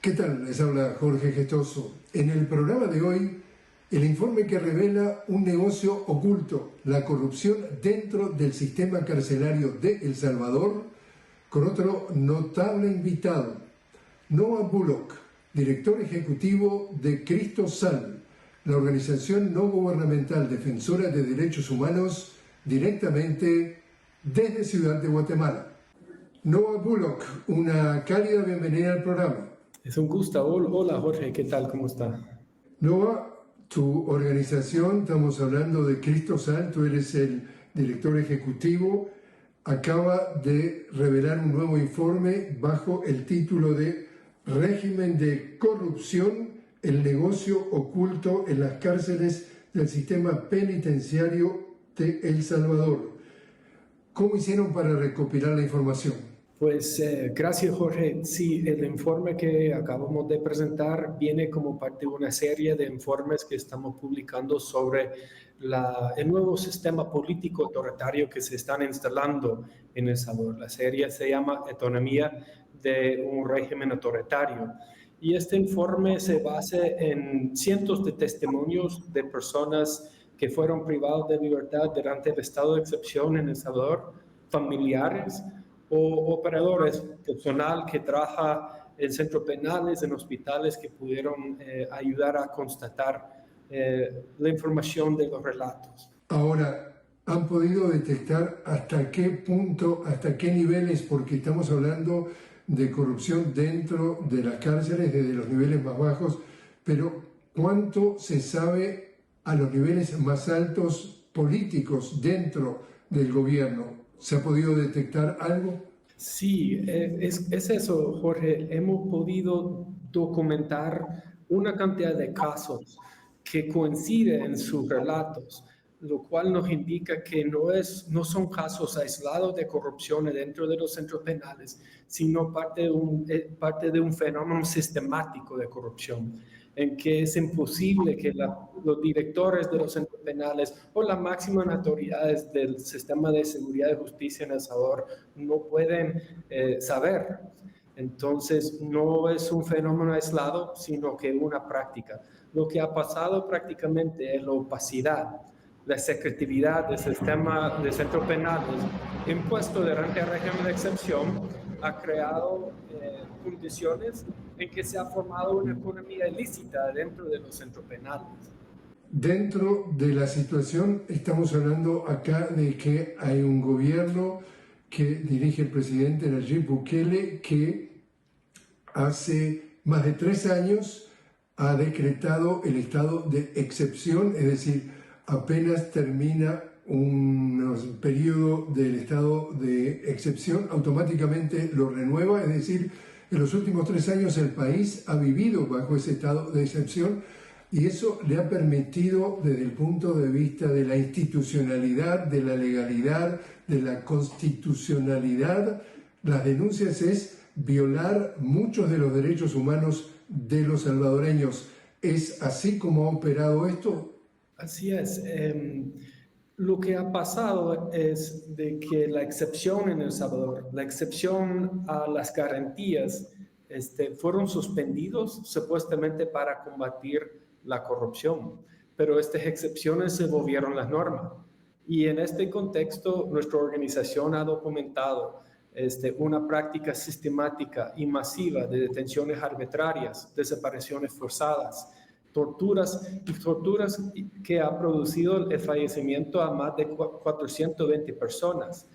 ¿Qué tal? Les habla Jorge Gestoso. En el programa de hoy, el informe que revela un negocio oculto, la corrupción dentro del sistema carcelario de El Salvador, con otro notable invitado, Noah Bullock, director ejecutivo de Cristo Sal, la organización no gubernamental defensora de derechos humanos, directamente desde Ciudad de Guatemala. Noah Bullock, una cálida bienvenida al programa. Es un gusto. Hola Jorge, ¿qué tal? ¿Cómo está? Noah, tu organización, estamos hablando de Cristo Sal, tú eres el director ejecutivo, acaba de revelar un nuevo informe bajo el título de Régimen de corrupción, el negocio oculto en las cárceles del sistema penitenciario de El Salvador. ¿Cómo hicieron para recopilar la información? Pues gracias Jorge. Sí, el informe que acabamos de presentar viene como parte de una serie de informes que estamos publicando sobre el nuevo sistema político autoritario que se están instalando en El Salvador. La serie se llama Autonomía de un régimen autoritario. Y este informe se basa en cientos de testimonios de personas que fueron privados de libertad durante el estado de excepción en El Salvador, familiares o operadores, personal que trabaja en centros penales, en hospitales que pudieron ayudar a constatar la información de los relatos. Ahora, ¿han podido detectar hasta qué punto, hasta qué niveles, porque estamos hablando de corrupción dentro de las cárceles, desde los niveles más bajos, pero cuánto se sabe a los niveles más altos políticos dentro del gobierno? ¿Se ha podido detectar algo? Sí, es eso, Jorge. Hemos podido documentar una cantidad de casos que coinciden en sus relatos, lo cual nos indica que no son casos aislados de corrupción dentro de los centros penales, sino parte de un fenómeno sistemático de corrupción, en que es imposible que los directores de los centros penales o las máximas autoridades del sistema de seguridad y justicia en El Salvador no pueden saber. Entonces, no es un fenómeno aislado, sino que una práctica. Lo que ha pasado prácticamente es la opacidad, la secretividad del sistema de centros penales impuesto durante el régimen de excepción ha creado condiciones en que se ha formado una economía ilícita dentro de los centros penales. Dentro de la situación, estamos hablando acá de que hay un gobierno que dirige el presidente Nayib Bukele, que hace más de 3 años ha decretado el estado de excepción, es decir, apenas termina un periodo del estado de excepción, automáticamente lo renueva, es decir, en los últimos 3 años el país ha vivido bajo ese estado de excepción y eso le ha permitido, desde el punto de vista de la institucionalidad, de la legalidad, de la constitucionalidad, las denuncias es violar muchos de los derechos humanos de los salvadoreños. ¿Es así como ha operado esto? Así es. Lo que ha pasado es de que la excepción en El Salvador, la excepción a las garantías, fueron suspendidos supuestamente para combatir la corrupción, pero estas excepciones se volvieron la norma. Y en este contexto, nuestra organización ha documentado una práctica sistemática y masiva de detenciones arbitrarias, desapariciones forzadas, torturas que ha producido el fallecimiento a más de 420 personas.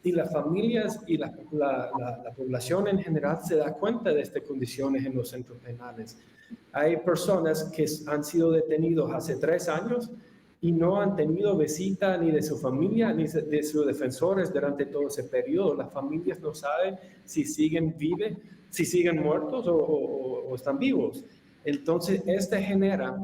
Y las familias y la población en general se da cuenta de estas condiciones en los centros penales. Hay personas que han sido detenidos hace 3 años y no han tenido visita ni de su familia ni de sus defensores durante todo ese periodo. Las familias no saben si siguen muertos o están vivos. Entonces, genera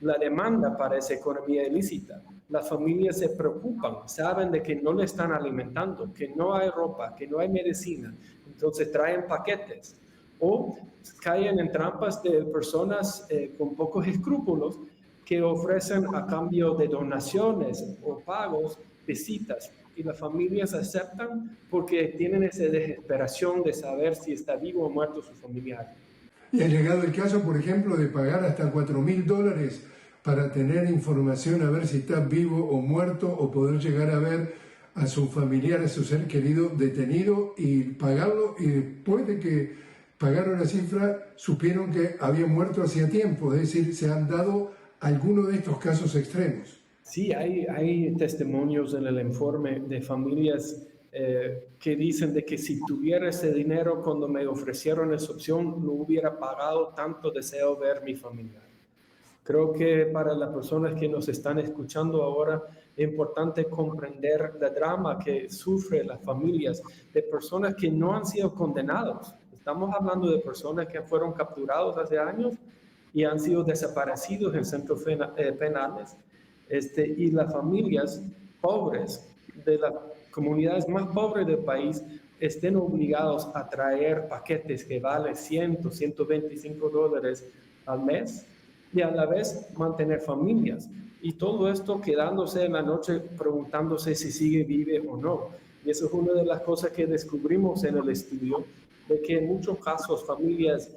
la demanda para esa economía ilícita. Las familias se preocupan, saben de que no le están alimentando, que no hay ropa, que no hay medicina. Entonces traen paquetes o caen en trampas de personas con pocos escrúpulos que ofrecen a cambio de donaciones o pagos visitas. Y las familias aceptan porque tienen esa desesperación de saber si está vivo o muerto su familiar. Y ha llegado el caso, por ejemplo, de pagar hasta $4.000 para tener información, a ver si está vivo o muerto, o poder llegar a ver a su familiar, a su ser querido detenido y pagarlo, y después de que pagaron la cifra, supieron que había muerto hacía tiempo. Es decir, se han dado algunos de estos casos extremos. Sí, hay testimonios en el informe de familias que dicen de que si tuviera ese dinero cuando me ofrecieron esa opción, no hubiera pagado, tanto deseo ver mi familia. Creo que para las personas que nos están escuchando ahora es importante comprender el drama que sufren las familias de personas que no han sido condenados. Estamos hablando de personas que fueron capturados hace años y han sido desaparecidos en centros penales. Y las familias pobres de las comunidades más pobres del país estén obligados a traer paquetes que valen $100, $125 al mes y a la vez mantener familias. Y todo esto quedándose en la noche preguntándose si sigue vive o no. Y eso es una de las cosas que descubrimos en el estudio, de que en muchos casos familias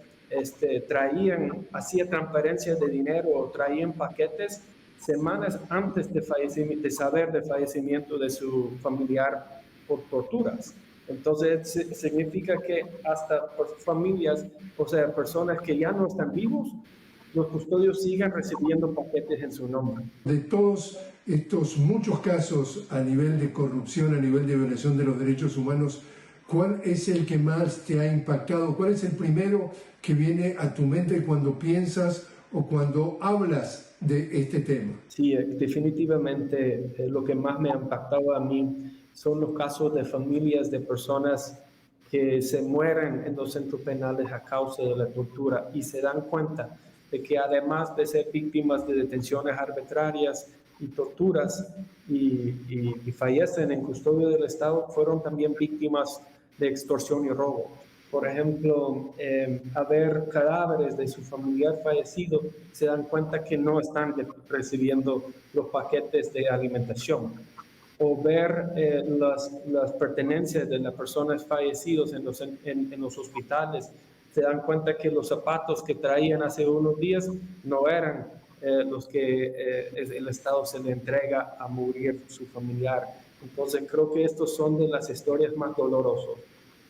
hacían transferencias de dinero o traían paquetes semanas antes de saber del fallecimiento de su familiar por torturas. Entonces, significa que hasta por familias, o sea, personas que ya no están vivos, los custodios sigan recibiendo paquetes en su nombre. De todos estos muchos casos a nivel de corrupción, a nivel de violación de los derechos humanos, ¿cuál es el que más te ha impactado? ¿Cuál es el primero que viene a tu mente cuando piensas o cuando hablas de este tema? Sí, definitivamente lo que más me ha impactado a mí son los casos de familias de personas que se mueren en los centros penales a causa de la tortura y se dan cuenta de que además de ser víctimas de detenciones arbitrarias y torturas y fallecen en custodia del Estado, fueron también víctimas de extorsión y robo. Por ejemplo, a ver cadáveres de su familiar fallecido, se dan cuenta que no están recibiendo los paquetes de alimentación. O ver las pertenencias de las personas fallecidas en los hospitales, se dan cuenta que los zapatos que traían hace unos días no eran los que el Estado se le entrega a morir su familiar. Entonces creo que estos son de las historias más dolorosas,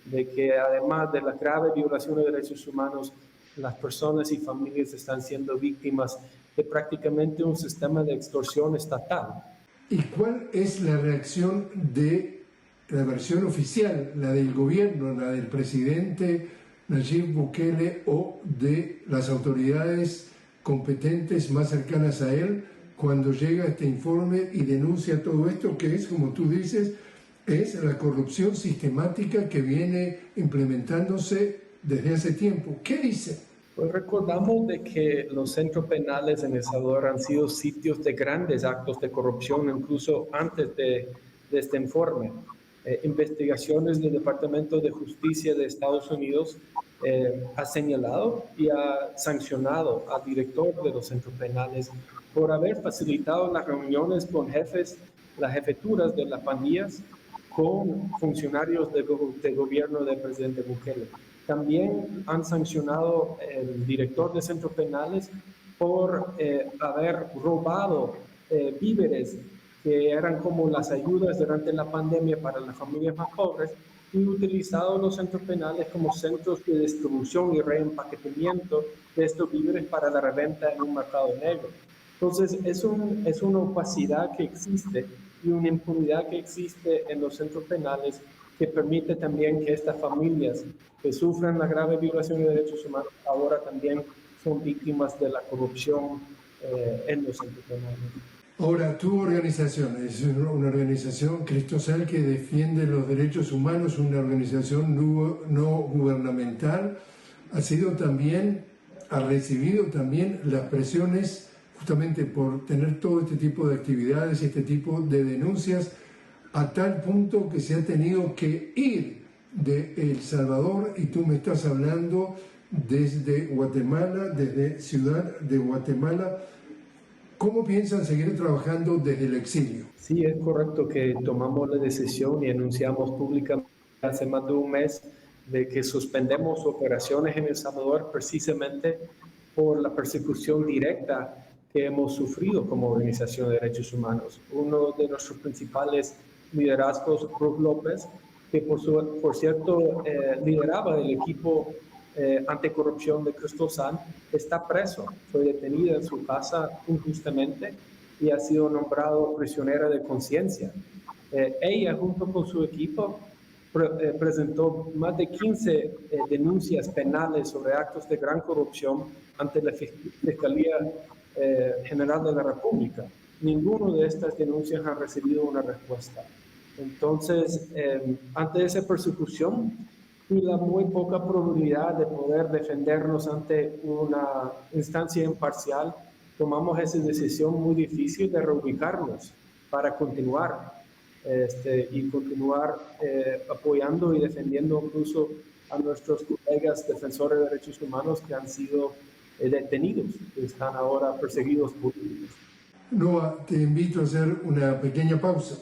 de que además de la grave violación de derechos humanos, las personas y familias están siendo víctimas de prácticamente un sistema de extorsión estatal. ¿Y cuál es la reacción de la versión oficial, la del gobierno, la del presidente Nayib Bukele o de las autoridades competentes más cercanas a él cuando llega este informe y denuncia todo esto que es, como tú dices, es la corrupción sistemática que viene implementándose desde hace tiempo? ¿Qué dice? Pues recordamos de que los centros penales en El Salvador han sido sitios de grandes actos de corrupción, incluso antes de este informe. Investigaciones del Departamento de Justicia de Estados Unidos ha señalado y ha sancionado al director de los centros penales por haber facilitado las reuniones con las jefaturas de las pandillas con funcionarios del gobierno del presidente Bukele. También han sancionado el director de centros penales por haber robado víveres que eran como las ayudas durante la pandemia para las familias más pobres y utilizado los centros penales como centros de distribución y reempaquetamiento de estos víveres para la reventa en un mercado negro. Entonces, es una opacidad que existe y una impunidad que existe en los centros penales que permite también que estas familias que sufren la grave violación de derechos humanos ahora también son víctimas de la corrupción en los centros penales. Ahora, tu organización es una organización cristosal que defiende los derechos humanos, una organización no gubernamental, ha recibido también las presiones justamente por tener todo este tipo de actividades y este tipo de denuncias, a tal punto que se ha tenido que ir de El Salvador, y tú me estás hablando desde Guatemala, desde Ciudad de Guatemala. ¿Cómo piensan seguir trabajando desde el exilio? Sí, es correcto que tomamos la decisión y anunciamos públicamente hace más de un mes de que suspendemos operaciones en El Salvador precisamente por la persecución directa que hemos sufrido como organización de derechos humanos. Uno de nuestros principales liderazgos, Ruth López, que por cierto lideraba el equipo anticorrupción de Crystal Sun, está preso. Fue detenida en su casa injustamente y ha sido nombrado prisionera de conciencia. Ella, junto con su equipo, presentó más de 15 denuncias penales sobre actos de gran corrupción ante la Fiscalía General de la República. Ninguna de estas denuncias ha recibido una respuesta. Entonces, ante esa persecución y la muy poca probabilidad de poder defendernos ante una instancia imparcial, tomamos esa decisión muy difícil de reubicarnos para continuar y continuar apoyando y defendiendo incluso a nuestros colegas defensores de derechos humanos que han sido detenidos, que están ahora perseguidos políticos. Noah, te invito a hacer una pequeña pausa.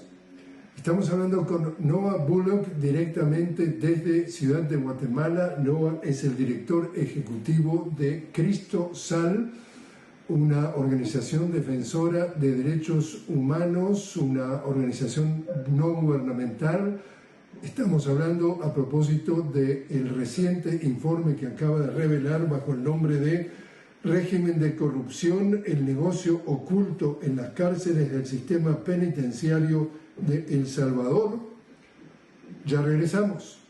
Estamos hablando con Noah Bullock directamente desde Ciudad de Guatemala. Noah es el director ejecutivo de Cristo Sal, una organización defensora de derechos humanos, una organización no gubernamental. Estamos hablando a propósito del reciente informe que acaba de revelar bajo el nombre de Régimen de corrupción, el negocio oculto en las cárceles del sistema penitenciario de El Salvador. Ya regresamos.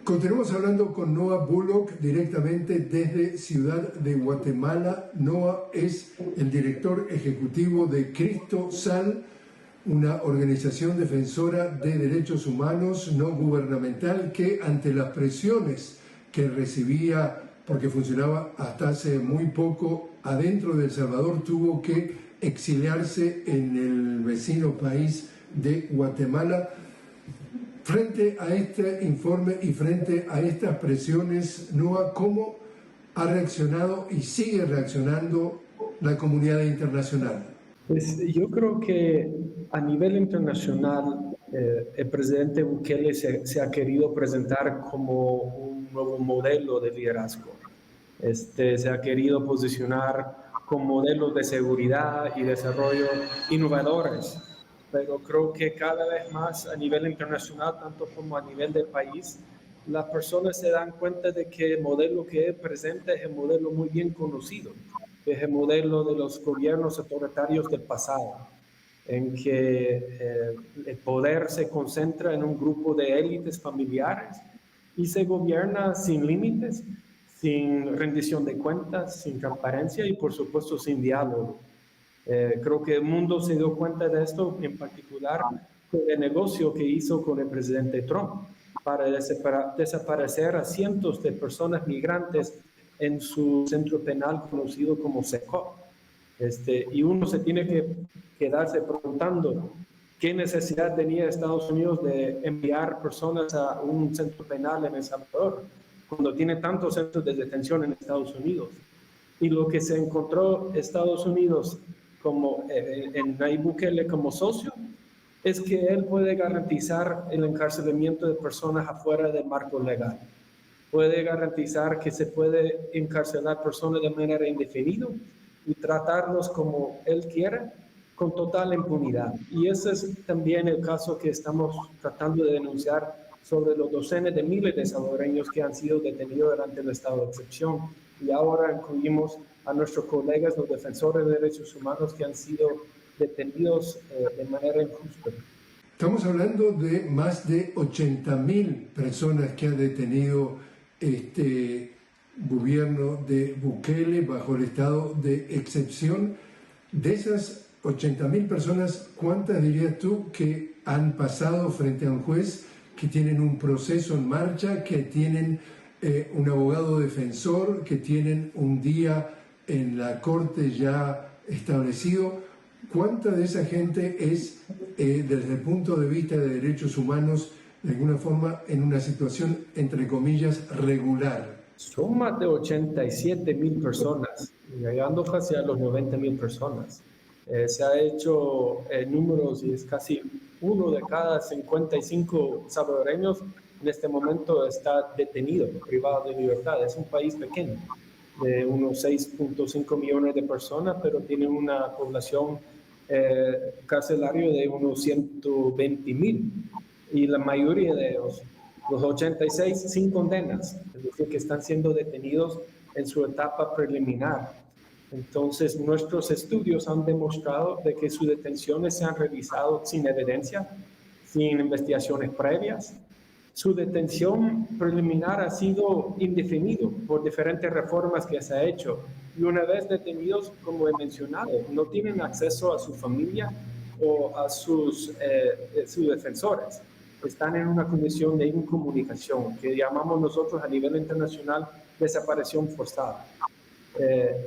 Continuamos hablando con Noah Bullock directamente desde Ciudad de Guatemala. Noah es el director ejecutivo de Cristo Sal, una organización defensora de derechos humanos no gubernamental que ante las presiones que recibía, porque funcionaba hasta hace muy poco adentro de El Salvador, tuvo que exiliarse en el vecino país de Guatemala. Frente a este informe y frente a estas presiones, Noah, ¿cómo ha reaccionado y sigue reaccionando la comunidad internacional? Pues yo creo que a nivel internacional el presidente Bukele se ha querido presentar como un nuevo modelo de liderazgo. Se ha querido posicionar como modelos de seguridad y desarrollo innovadores. Pero creo que cada vez más a nivel internacional, tanto como a nivel del país, las personas se dan cuenta de que el modelo que él presenta es el modelo muy bien conocido, que es el modelo de los gobiernos autoritarios del pasado, en que el poder se concentra en un grupo de élites familiares y se gobierna sin límites, sin rendición de cuentas, sin transparencia y por supuesto sin diálogo. Creo que el mundo se dio cuenta de esto, en particular con el negocio que hizo con el presidente Trump para desaparecer a cientos de personas migrantes en su centro penal conocido como SECO. Y uno se tiene que quedarse preguntando qué necesidad tenía Estados Unidos de enviar personas a un centro penal en El Salvador cuando tiene tantos centros de detención en Estados Unidos. Y lo que se encontró Estados Unidos como en Nayib Bukele como socio es que él puede garantizar el encarcelamiento de personas afuera del marco legal. Puede garantizar que se puede encarcelar personas de manera indefinida y tratarlos como él quiera, con total impunidad. Y ese es también el caso que estamos tratando de denunciar sobre los docenas de miles de salvadoreños que han sido detenidos durante el estado de excepción. Y ahora incluimos a nuestros colegas, los defensores de derechos humanos, que han sido detenidos de manera injusta. Estamos hablando de más de 80.000 personas que ha detenido este gobierno de Bukele bajo el estado de excepción. De esas 80.000 personas, ¿cuántas dirías tú que han pasado frente a un juez que tienen un proceso en marcha, que tienen un abogado defensor, que tienen un día en la corte ya establecido. ¿Cuánta de esa gente es, desde el punto de vista de derechos humanos, de alguna forma en una situación, entre comillas, regular? Son más de 87,000 personas, llegando casi a los 90,000 personas. Se ha hecho números y es casi uno de cada 55 salvadoreños en este momento está detenido, privado de libertad. Es un país pequeño, de unos 6.5 millones de personas, pero tiene una población carcelaria de unos 120,000. Y la mayoría de ellos, los 86, sin condenas, es decir, que están siendo detenidos en su etapa preliminar. Entonces, nuestros estudios han demostrado de que sus detenciones se han realizado sin evidencia, sin investigaciones previas. Su detención preliminar ha sido indefinido por diferentes reformas que se ha hecho. Y una vez detenidos, como he mencionado, no tienen acceso a su familia o a sus defensores. Están en una condición de incomunicación, que llamamos nosotros a nivel internacional desaparición forzada.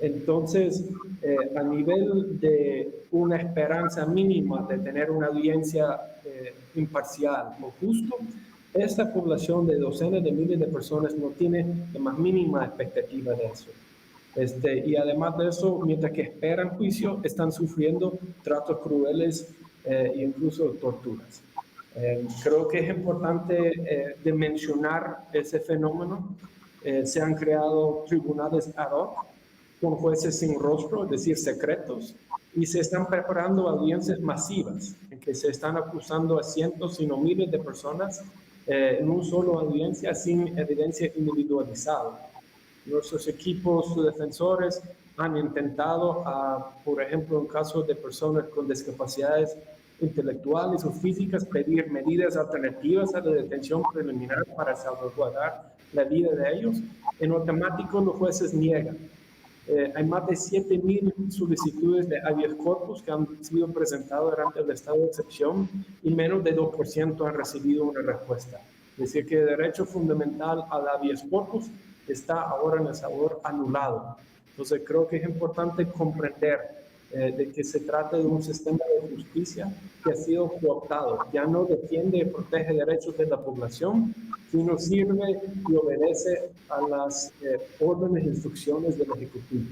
Entonces, a nivel de una esperanza mínima de tener una audiencia imparcial o justo, esta población de docenas de miles de personas no tiene la más mínima expectativa de eso. Y además de eso, mientras que esperan juicio, están sufriendo tratos crueles e incluso torturas. Creo que es importante de mencionar ese fenómeno. Se han creado tribunales ad hoc con jueces sin rostro, es decir, secretos, y se están preparando audiencias masivas en que se están acusando a cientos, si no miles de personas en una sola audiencia sin evidencia individualizada. Nuestros equipos defensores han intentado, por ejemplo, en casos de personas con discapacidades intelectuales o físicas, pedir medidas alternativas a la detención preliminar para salvaguardar la vida de ellos. En automático los jueces niegan. Hay más de 7,000 solicitudes de habeas corpus que han sido presentadas durante el estado de excepción y menos de 2% han recibido una respuesta. Es decir, que el derecho fundamental al habeas corpus está ahora en El Salvador anulado. Entonces creo que es importante comprender de que se trata de un sistema de justicia que ha sido cooptado. Ya no defiende y protege derechos de la población, sino sirve y obedece a las órdenes e instrucciones del Ejecutivo.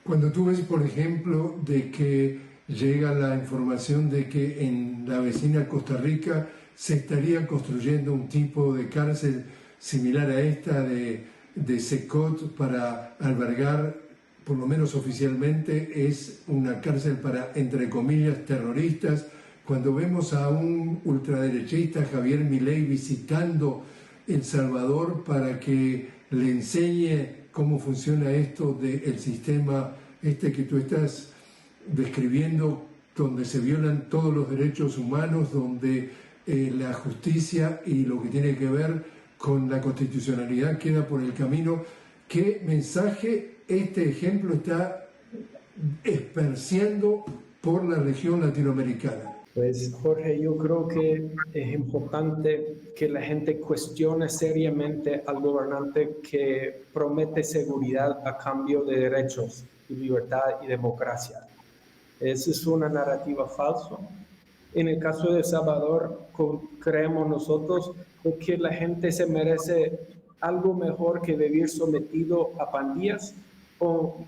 Cuando tú ves, por ejemplo, de que llega la información de que en la vecina Costa Rica se estaría construyendo un tipo de cárcel similar a esta de Secot para albergar, por lo menos oficialmente, es una cárcel para, entre comillas, terroristas. Cuando vemos a un ultraderechista, Javier Milei, visitando El Salvador para que le enseñe cómo funciona esto del sistema que tú estás describiendo, donde se violan todos los derechos humanos, donde la justicia y lo que tiene que ver con la constitucionalidad queda por el camino. ¿Qué mensaje este ejemplo está esparciendo por la región latinoamericana? Pues Jorge, yo creo que es importante que la gente cuestione seriamente al gobernante que promete seguridad a cambio de derechos y libertad y democracia. Esa es una narrativa falsa. En el caso de El Salvador, creemos nosotros que la gente se merece algo mejor que vivir sometido a pandillas o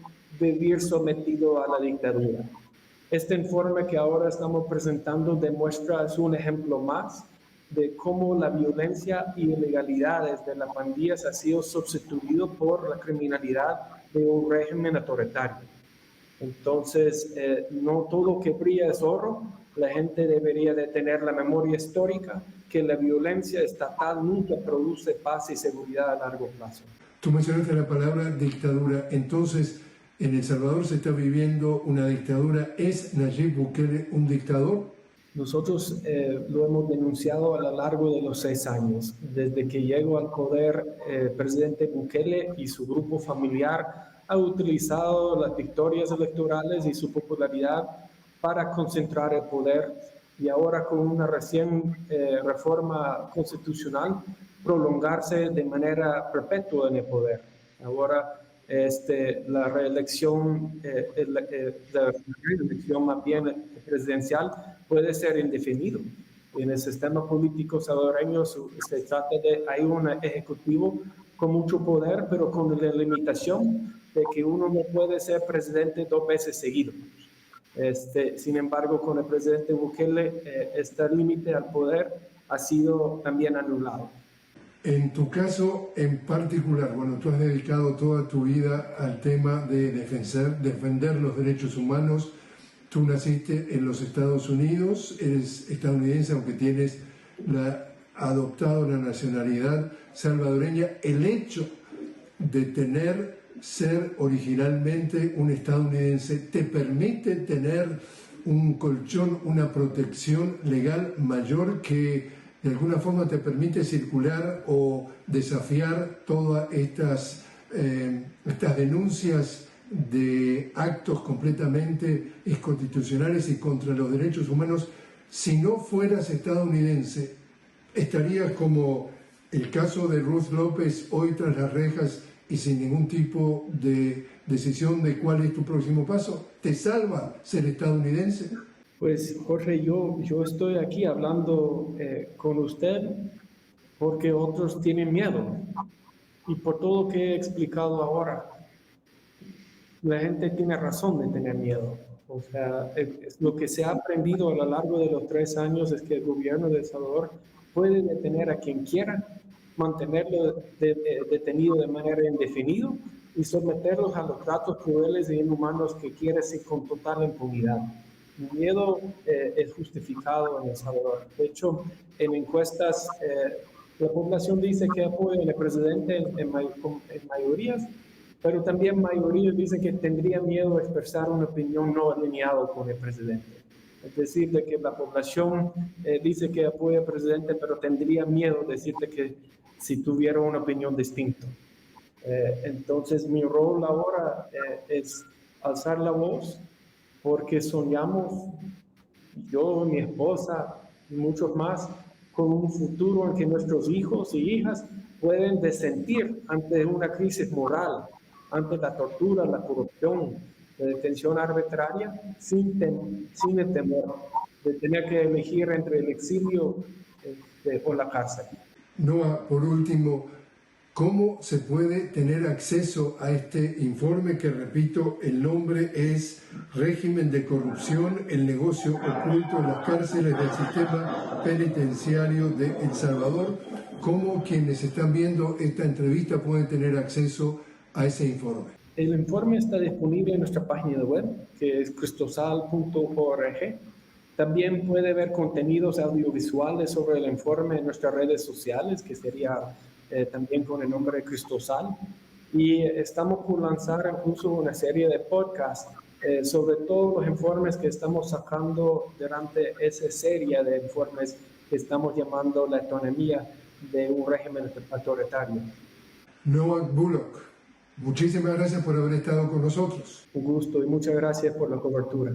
vivir sometido a la dictadura. Este informe que ahora estamos presentando demuestra, es un ejemplo más de cómo la violencia y ilegalidades de las pandillas ha sido sustituido por la criminalidad de un régimen autoritario. Entonces, no todo que brilla es oro. La gente debería de tener la memoria histórica que la violencia estatal nunca produce paz y seguridad a largo plazo. Tú mencionaste la palabra dictadura. Entonces, en El Salvador se está viviendo una dictadura. ¿Es Nayib Bukele un dictador? Nosotros lo hemos denunciado a lo largo de los 6 años. Desde que llegó al poder, el presidente Bukele y su grupo familiar han utilizado las victorias electorales y su popularidad para concentrar el poder y ahora con una recién reforma constitucional prolongarse de manera perpetua en el poder. Ahora la reelección, la reelección más bien presidencial puede ser indefinido. En el sistema político salvadoreño se trata de, hay un ejecutivo con mucho poder, pero con la limitación de que uno no puede ser presidente 2 veces seguido. Sin embargo, con el presidente Bukele, este límite al poder ha sido también anulado. En tu caso en particular, bueno, tú has dedicado toda tu vida al tema de defender los derechos humanos. Tú naciste en los Estados Unidos, eres estadounidense, aunque tienes adoptado la nacionalidad salvadoreña. El hecho de ser originalmente un estadounidense te permite tener un colchón, una protección legal mayor que de alguna forma te permite circular o desafiar todas estas denuncias de actos completamente inconstitucionales y contra los derechos humanos. Si no fueras estadounidense, estarías como el caso de Ruth López, hoy tras las rejas y sin ningún tipo de decisión de cuál es tu próximo paso. ¿Te salva ser estadounidense? Pues Jorge, yo estoy aquí hablando con usted porque otros tienen miedo, y por todo lo que he explicado ahora, la gente tiene razón de tener miedo. O sea, lo que se ha aprendido a lo largo de los 3 años es que el gobierno de El Salvador puede detener a quien quiera, mantenerlo detenido de manera indefinida y someterlos a los tratos crueles e inhumanos que quiere con total impunidad. El miedo es justificado en El Salvador. De hecho, en encuestas, la población dice que apoya al presidente en mayorías, pero también mayorías dicen que tendría miedo de expresar una opinión no alineada con el presidente. Es decir, de que la población dice que apoya al presidente, pero tendría miedo de decirte que si tuviera una opinión distinta. Entonces, mi rol ahora es alzar la voz, porque soñamos, yo, mi esposa y muchos más, con un futuro en que nuestros hijos y hijas pueden disentir ante una crisis moral, ante la tortura, la corrupción, la detención arbitraria, sin el temor de tener que elegir entre el exilio o la cárcel. Noah, por último, ¿cómo se puede tener acceso a este informe que, repito, el nombre es Régimen de Corrupción, el negocio oculto en las cárceles del sistema penitenciario de El Salvador? ¿Cómo quienes están viendo esta entrevista pueden tener acceso a ese informe? El informe está disponible en nuestra página web, que es cristosal.org. También puede ver contenidos audiovisuales sobre el informe en nuestras redes sociales, que sería también con el nombre de Cristosal. Y estamos por lanzar incluso una serie de podcasts sobre todos los informes que estamos sacando durante esa serie de informes que estamos llamando la autonomía de un régimen autoritario. Noah Bullock, muchísimas gracias por haber estado con nosotros. Un gusto y muchas gracias por la cobertura.